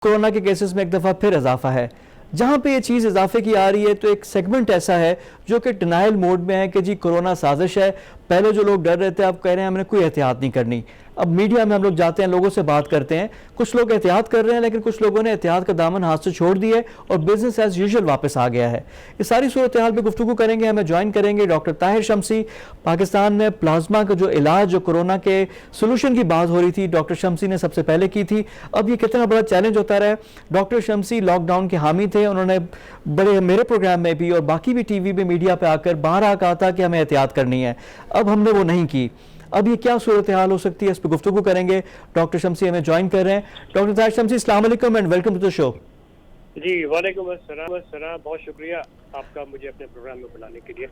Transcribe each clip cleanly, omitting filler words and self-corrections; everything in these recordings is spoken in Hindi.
कोरोना के केसेस में एक दफ़ा फिर इजाफा है। जहां पे ये चीज़ इजाफे की आ रही है तो एक सेगमेंट ऐसा है जो कि डिनाइल मोड में है कि जी कोरोना साजिश है। पहले जो लोग डर रहे थे अब कह रहे हैं हमने कोई एहतियात नहीं करनी। अब मीडिया में हम लोग जाते हैं, लोगों से बात करते हैं, कुछ लोग एहतियात कर रहे हैं लेकिन कुछ लोगों ने एहतियात का दामन हाथ से छोड़ दिया और बिजनेस एज यूजुअल वापस आ गया है। इस सारी सूरत हाल पर गुफ्तगू करेंगे, हमें ज्वाइन करेंगे डॉक्टर ताहिर शम्सी। पाकिस्तान में प्लाज्मा का जो इलाज, जो कोरोना के सोल्यूशन की बात हो रही थी, डॉक्टर शम्सी ने सबसे पहले की थी। अब ये कितना बड़ा चैलेंज होता रहा है। डॉक्टर शम्सी लॉकडाउन के हामी थे, उन्होंने बड़े मेरे प्रोग्राम में भी और बाकी भी टीवी पे मीडिया पे आकर बारहा कहा था कि हमें एहतियात करनी है। अब हमने वो नहीं की। अब ये क्या सूरत हाल हो सकती है, इस पर गुफ्तगू करेंगे। डॉक्टर शम्सी हमें ज्वाइन कर रहे हैं। डॉक्टर ताहिर शम्सी, अस्सलाम वालेकुम and welcome to the show. जी वालेकुम अस्सलाम। बहुत शुक्रिया आपका मुझे अपने प्रोग्राम में बुलाने के लिए।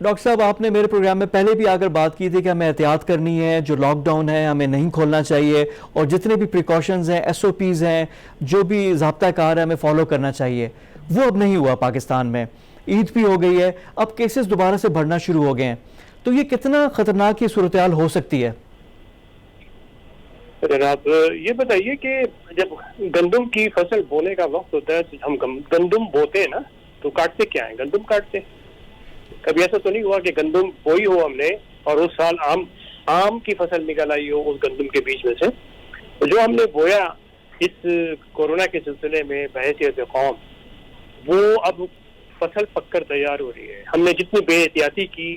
डॉक्टर साहब, आपने मेरे प्रोग्राम में पहले भी आकर बात की थी कि हमें एहतियात करनी है, जो लॉकडाउन है हमें नहीं खोलना चाहिए और जितने भी प्रिकॉशंस हैं, SOPs हैं, जो भी ज़ाब्ता कार है हमें फॉलो करना चाहिए। वो अब नहीं हुआ पाकिस्तान में। ईद भी हो गई है, अब केसेस दोबारा से बढ़ना शुरू हो गए हैं। तो ये कितना खतरनाक की सूरत हाल हो सकती है? आप ये बताइए कि जब गंदम की फसल बोने का वक्त होता है तो हम गंदम बोते हैं ना, तो काटते क्या है? गंदम काटते हैं। कभी ऐसा तो नहीं हुआ कि गंदम बोई हो हमने और उस साल आम की फसल निकल आई हो उस गंदम के बीच में से। तो जो हमने बोया इस कोरोना के सिलसिले में बहैसियत कौम, वो अब फसल पककर तैयार हो रही है। हमने जितनी बेएहतियाती की,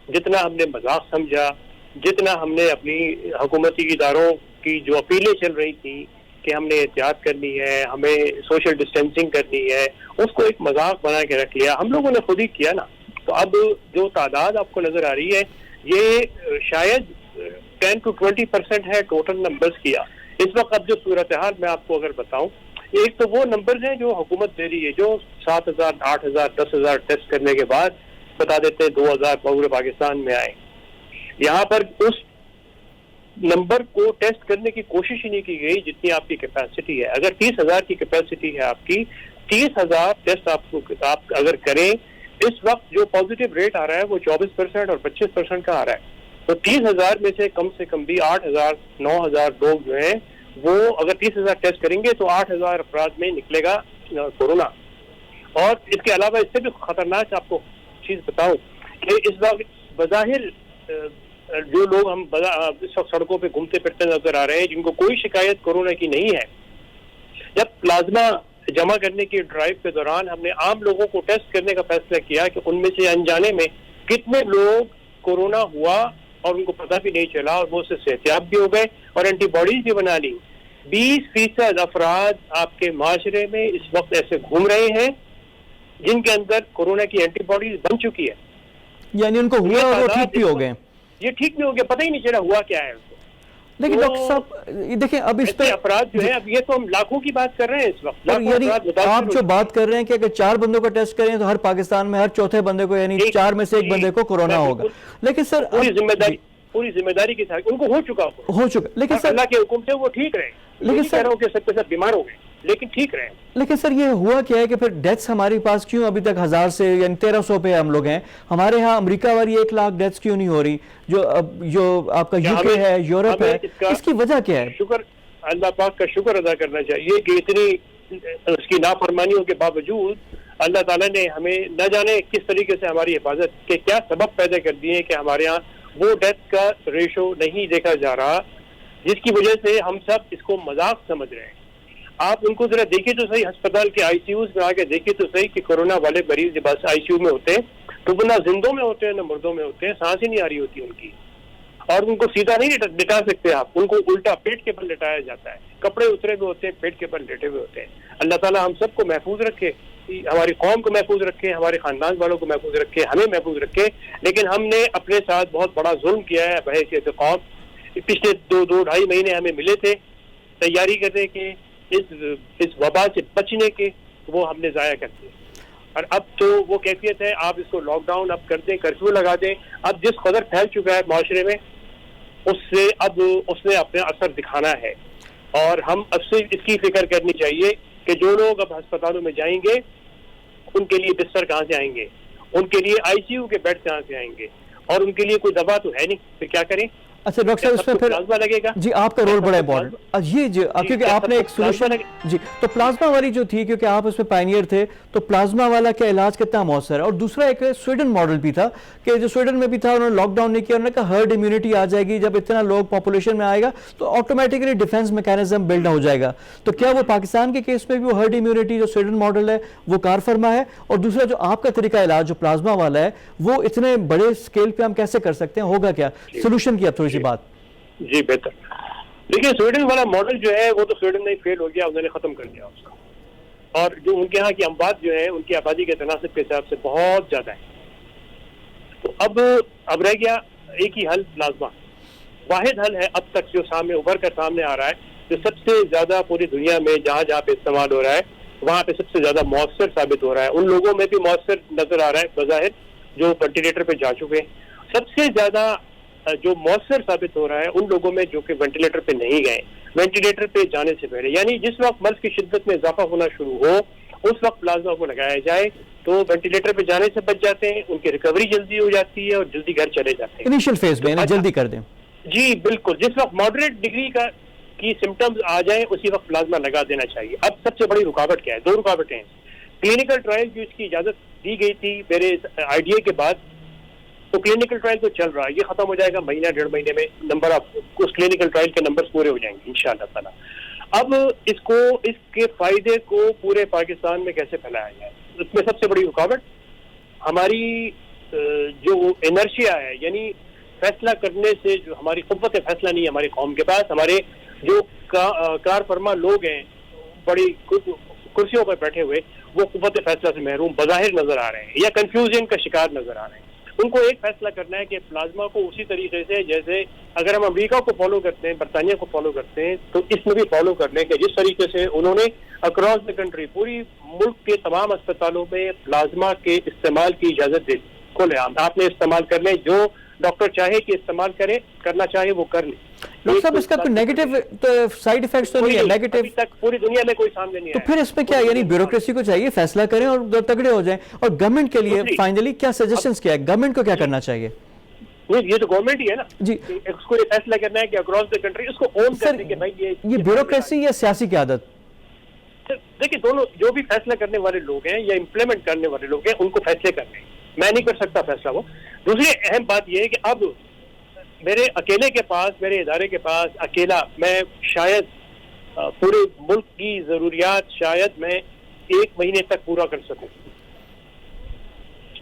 जितना हमने मजाक समझा, जितना हमने अपनी हुकूमती इदारों की जो अपीलें चल रही थी कि हमने एहतियात करनी है, हमें सोशल डिस्टेंसिंग करनी है, उसको एक मजाक बना के रख लिया। हम लोगों ने खुद ही किया ना। तो अब जो तादाद आपको नजर आ रही है ये शायद 10 to 20% है टोटल नंबर्स किया इस वक्त। अब जो सूरत हाल मैं आपको अगर बताऊं, एक तो वो नंबर्स हैं जो हुकूमत दे रही है, जो 7,000, 8,000, 10,000 टेस्ट करने के बाद बता देते हैं 2,000 पूरे पाकिस्तान में आए। यहाँ पर उस नंबर को टेस्ट करने की कोशिश ही नहीं की गई जितनी आपकी कैपेसिटी है। अगर 30,000 की कैपेसिटी है आपकी, 30,000 टेस्ट आप अगर करें, इस वक्त जो पॉजिटिव रेट आ रहा है वो 24% और 25% का आ रहा है। तो 30,000 में से कम भी 8,000, 9,000 लोग जो हैं वो अगर 30,000 टेस्ट करेंगे तो 8,000 अफराद में निकलेगा कोरोना। और इसके अलावा इससे भी खतरनाक आपको चीज बताऊं कि इस वक्त बज़ाहिर जो लोग हम इस वक्त सड़कों पे घूमते फिरते नजर आ रहे हैं जिनको कोई शिकायत कोरोना की नहीं है, जब प्लाज्मा जमा करने की ड्राइव के दौरान हमने आम लोगों को टेस्ट करने का फैसला किया कि उनमें से अनजाने में कितने लोग कोरोना हुआ और उनको पता भी नहीं चला और वो उससे सेहतियाब भी हो गए और एंटीबॉडीज भी बना ली। 20% अफराद आपके माशरे में इस वक्त ऐसे घूम रहे हैं जिनके अंदर कोरोना की एंटीबॉडीज बन चुकी है। यानी उनको हुआ और वो ठीक भी हो गए। ये ठीक भी हो गया, पता ही नहीं चला हुआ क्या है। लेकिन डॉक्टर साहब देखिए, अब इस पे अपराध जो है, अब ये तो हम लाखों की बात कर रहे हैं इस वक्त। यानी आप जो बात कर रहे हैं कि अगर 4 बंदों का टेस्ट करें तो हर पाकिस्तान में हर चौथे बंदे को, यानी 4 में से 1 बंदे को कोरोना होगा। लेकिन सर पूरी जिम्मेदारी के साथ उनको हो चुका। लेकिन सर अल्लाह के हुक्म से वो ठीक रहे। लेकिन सर सबके साथ बीमार हो गए लेकिन ठीक रहे। लेकिन सर ये हुआ क्या है कि फिर डेथ्स हमारे पास क्यों अभी तक 1000 से यानी 1300 पे हम लोग हैं? हमारे यहाँ अमेरिका वाली 1 लाख डेथ्स क्यों नहीं हो रही? जो आपका यूके है, यूरोप है, इसकी वजह क्या है? शुक्र, अल्लाह पाक का शुक्र अदा करना चाहिए कि इतनी उसकी नाफरमानियों के बावजूद अल्लाह ताला ने हमें न जाने किस तरीके से हमारी हिफाजत के क्या सबब पैदा कर दिए कि हमारे यहाँ वो डेथ का रेशो नहीं देखा जा रहा, जिसकी वजह से हम सब इसको मजाक समझ रहे हैं। आप उनको जरा देखिए तो सही, अस्पताल के ICUs में आके देखिए तो सही कि कोरोना वाले मरीज बस ICU में होते हैं तो वो ना जिंदों में होते हैं ना मुर्दों में होते हैं, सांस ही नहीं आ रही होती उनकी। और उनको सीधा नहीं लिटा सकते आप, उनको उल्टा पेट के बल लिटाया जाता है, कपड़े उतरे हुए होते हैं, पेट के बल लेटे हुए होते हैं। अल्लाह ताला हम सबको महफूज रखे, हमारी कौम को महफूज रखे, हमारे खानदान वालों को महफूज रखे, हमें महफूज रखे। लेकिन हमने अपने साथ बहुत बड़ा जुल्म किया है बहैसियत कौम। पिछले 2-2.5 महीने हमें मिले थे तैयारी करने के, इस वबा से बचने के, वो हमने जाया कर दिए। और अब तो वो कैफियत है, आप इसको लॉकडाउन अब कर दें, कर्फ्यू लगा दें। अब जिस कदर फैल चुका है माशरे में, उससे अब उसने अपना असर दिखाना है। और हम अब से इसकी फिक्र करनी चाहिए कि जो लोग अब अस्पतालों में जाएंगे उनके लिए बिस्तर कहाँ से आएंगे, उनके लिए ICU के बेड कहाँ से आएंगे, और उनके लिए कोई दवा तो है नहीं, फिर क्या करें? अच्छा डॉक्टर साहब, इसमें फिर प्लाज्मा लगेगा जी आपका रोल बड़ा इंपॉर्टेंट ये जो क्योंकि आपने एक सोल्यूशन जी, तो प्लाज्मा वाली जो थी, क्योंकि आप उसमें पायनियर थे, तो प्लाज्मा वाला क्या इलाज कितना मौसर है? और दूसरा एक स्वीडन मॉडल भी था कि जो स्वीडन में भी था, उन्होंने लॉकडाउन नहीं किया, उन्होंने कहा हर्ड इम्यूनिटी आ जाएगी, जब इतना लोग पॉपुलेशन में आएगा तो ऑटोमेटिकली डिफेंस मैकेनिज्म बिल्ड हो जाएगा। तो क्या वो पाकिस्तान के केस में भी वो हर्ड इम्यूनिटी जो स्वीडन मॉडल है वो कार फरमा है? और दूसरा जो आपका तरीका इलाज जो प्लाज्मा वाला है, वो इतने बड़े स्केल पे हम कैसे कर सकते हैं, होगा क्या सोल्यूशन की? अब थोड़ी सी बात जी बेहतर। देखिए स्वीडन वाला मॉडल जो है वो तो स्वीडन में फेल हो गया, उन्होंने खत्म कर दिया उसको। और जो उनके यहाँ की अमवात जो है उनकी आबादी के तनासिब के हिसाब से बहुत ज्यादा है। तो अब रह गया एक ही हल, प्लाज्मा। वाहिद हल है अब तक जो सामने उभर कर सामने आ रहा है, जो सबसे ज्यादा पूरी दुनिया में जहाँ जहाँ पे इस्तेमाल हो रहा है वहाँ पे सबसे ज्यादा मौसर साबित हो रहा है। उन लोगों में भी मौसर नजर आ रहा है बज़ाहिर जो वेंटिलेटर पे जा चुके हैं। सबसे ज्यादा जो मौसर साबित हो रहा है उन लोगों में जो कि वेंटिलेटर पे नहीं गए, वेंटिलेटर पे जाने से पहले, यानी जिस वक्त मर्ज की शिद्दत में इजाफा होना शुरू हो उस वक्त प्लाज्मा को लगाया जाए तो वेंटिलेटर पे जाने से बच जाते हैं, उनकी रिकवरी जल्दी हो जाती है और जल्दी घर चले जाते हैं इनिशियल फेज में, जल्दी कर दें। जी बिल्कुल, जिस वक्त मॉडरेट डिग्री की सिम्टम्स आ जाए उसी वक्त प्लाज्मा लगा देना चाहिए। अब सबसे बड़ी रुकावट क्या है? दो रुकावटें हैं। क्लिनिकल ट्रायल जो इसकी इजाजत दी गई थी मेरे आइडिया के बाद, तो क्लिनिकल ट्रायल तो चल रहा है, ये खत्म हो जाएगा महीना डेढ़ महीने में, नंबर ऑफ उस क्लिनिकल ट्रायल के नंबर्स पूरे हो जाएंगे इंशाअल्लाह ताला। अब इसके फायदे को पूरे पाकिस्तान में कैसे फैलाया जाए, इसमें सबसे बड़ी रुकावट हमारी जो इनर्शिया है, यानी फैसला करने से जो हमारी कुव्वत फैसला नहीं है हमारी कौम के पास। हमारे जो कार फरमा लोग हैं बड़ी कुर्सियों पर बैठे हुए, वो कुव्वत फैसला से महरूम बज़ाहिर नजर आ रहे हैं या कंफ्यूजन का शिकार नजर आ रहे हैं। उनको एक फैसला करना है कि प्लाज्मा को उसी तरीके से, जैसे अगर हम अमेरिका को फॉलो करते हैं, बरतानिया को फॉलो करते हैं, तो इसमें भी फॉलो कर लें कि जिस तरीके से उन्होंने अक्रॉस द कंट्री पूरी मुल्क के तमाम अस्पतालों में प्लाज्मा के इस्तेमाल की इजाजत दे दी। खुलेआम आपने इस्तेमाल कर लें, जो डॉक्टर चाहे कि इस्तेमाल करे, करना चाहे वो कर ले। डॉक्टर साहब इसका कोई नेगेटिव तो साइड इफेक्ट्स तो नहीं है? नेगेटिव तक पूरी दुनिया में कोई सामने नहीं तो फिर इसमें क्या, यानी ब्यूरोक्रेसी को चाहिए फैसला करें और तगड़े हो जाएं। और गवर्नमेंट के लिए फाइनली क्या सजेशंस क्या है, गवर्नमेंट को क्या करना चाहिए? ये तो गवर्नमेंट ही है ना जी, उसको ये फैसला करना है कि अक्रॉस द कंट्री उसको ओन करने के भाई ये ब्यूरोक्रेसी या सियासी की आदत? देखिए दोनों, जो भी फैसला करने वाले लोग हैं या इम्प्लीमेंट करने वाले लोग हैं उनको फैसले करने हैं, मैं नहीं कर सकता फैसला वो। दूसरी अहम बात यह है कि अब मेरे अकेले के पास, मेरे इदारे के पास अकेला मैं शायद पूरे मुल्क की जरूरियात शायद मैं 1 महीने तक पूरा कर सकूं।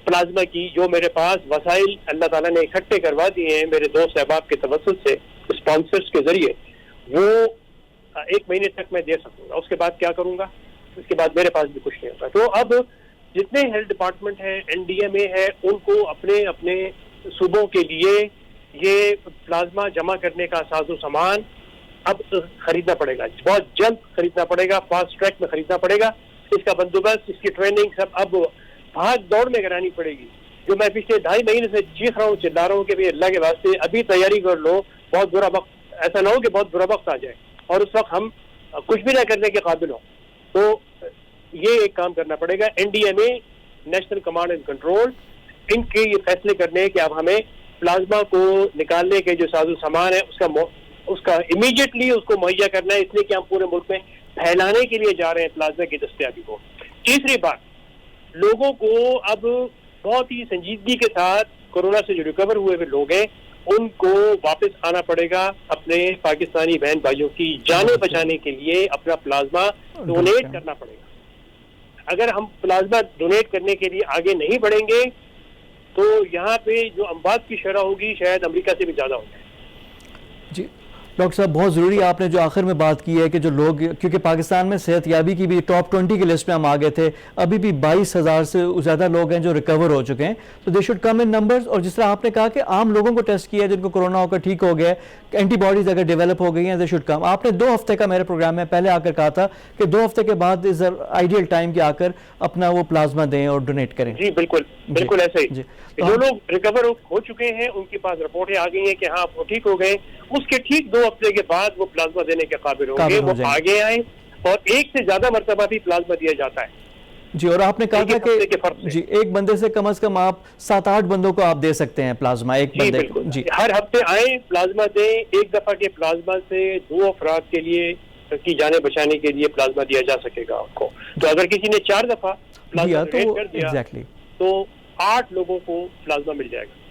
प्लाज्मा की जो मेरे पास वसाइल अल्लाह ताला ने इकट्ठे करवा दिए हैं मेरे दोस्त अहबाब के तवस्सुल से, स्पॉन्सर्स के जरिए, वो 1 महीने तक मैं दे सकूंगा। उसके बाद क्या करूंगा? उसके बाद मेरे पास भी कुछ नहीं होता। तो अब जितने हेल्थ डिपार्टमेंट है, एनडीएमए है, उनको अपने अपने सूबों के लिए ये प्लाज्मा जमा करने का साजो सामान अब खरीदना पड़ेगा, बहुत जल्द खरीदना पड़ेगा, फास्ट ट्रैक में खरीदना पड़ेगा। इसका बंदोबस्त, इसकी ट्रेनिंग सब अब भाग दौड़ में करानी पड़ेगी। जो मैं पिछले 2.5 महीने से चीख रहा हूँ, चिल्ला रहा हूँ कि भाई अल्लाह के वास्ते अभी तैयारी कर लो, बहुत बुरा वक्त, ऐसा ना हो कि बहुत बुरा वक्त आ जाए और उस वक्त हम कुछ भी ना करने के काबिल हो। तो ये एक काम करना पड़ेगा। NDMA, national command and control, इनके ये फैसले करने कि अब हमें प्लाज्मा को निकालने के जो साजो सामान है उसका इमीडिएटली उसको मुहैया करना है, इसलिए कि हम पूरे मुल्क में फैलाने के लिए जा रहे हैं प्लाज्मा की दस्तयाबी को। तीसरी बात, लोगों को अब बहुत ही संजीदगी के साथ कोरोना से जो रिकवर हुए हुए लोग हैं उनको वापस आना पड़ेगा, अपने पाकिस्तानी बहन भाइयों की जानें बचाने के लिए अपना प्लाज्मा डोनेट करना पड़ेगा। अगर हम प्लाज्मा डोनेट करने के लिए आगे नहीं बढ़ेंगे तो यहाँ पे जो अमवात की शरह होगी शायद अमेरिका से भी ज्यादा होगी। जी डॉक्टर साहब, बहुत ज़रूरी आपने जो आखिर में बात की है कि जो लोग, क्योंकि पाकिस्तान में सेहतयाबी की भी टॉप 20 की लिस्ट में हम आ गए थे, अभी भी 22,000 से ज़्यादा लोग हैं जो रिकवर हो चुके हैं, तो they should come in numbers. और जिस तरह आपने कहा कि आम लोगों को टेस्ट किया जिनको कोरोना होकर ठीक हो गया, एंटीबॉडीज अगर डेवलप हो गई हैं, दे शुड कम। आपने 2 हफ्ते का मेरे प्रोग्राम में पहले आकर कहा था कि 2 हफ्ते के बाद इज आइडियल टाइम कि आकर अपना वो प्लाज्मा दें और डोनेट करें। जी बिल्कुल बिल्कुल ऐसा ही। जो लोग रिकवर हो चुके हैं उनके पास रिपोर्टें आ गई हैं कि हाँ वो ठीक हो गए, उसके ठीक 2 हफ्ते के बाद वो प्लाज्मा देने के काबिल होंगे, वो आगे आए। और 1 से ज्यादा मरतबा भी प्लाज्मा दिया जाता है, जी, और आपने कहा था हफ्ते के फर्क कि से। जी एक बंदे से कम आप 7-8 बंदों को आप दे सकते हैं प्लाज्मा एक जी बंदे बिल्कुल, जी हर हफ्ते आए, प्लाज्मा दें। एक दफा के प्लाज्मा से 2 अफराद के लिए की जाने बचाने के लिए प्लाज्मा दिया जा सकेगा आपको। तो अगर किसी ने 4 दफा प्लाज्मा दिया तो डोनेट कर दिया एग्जैक्टली तो 8 लोगों को प्लाज्मा मिल जाएगा।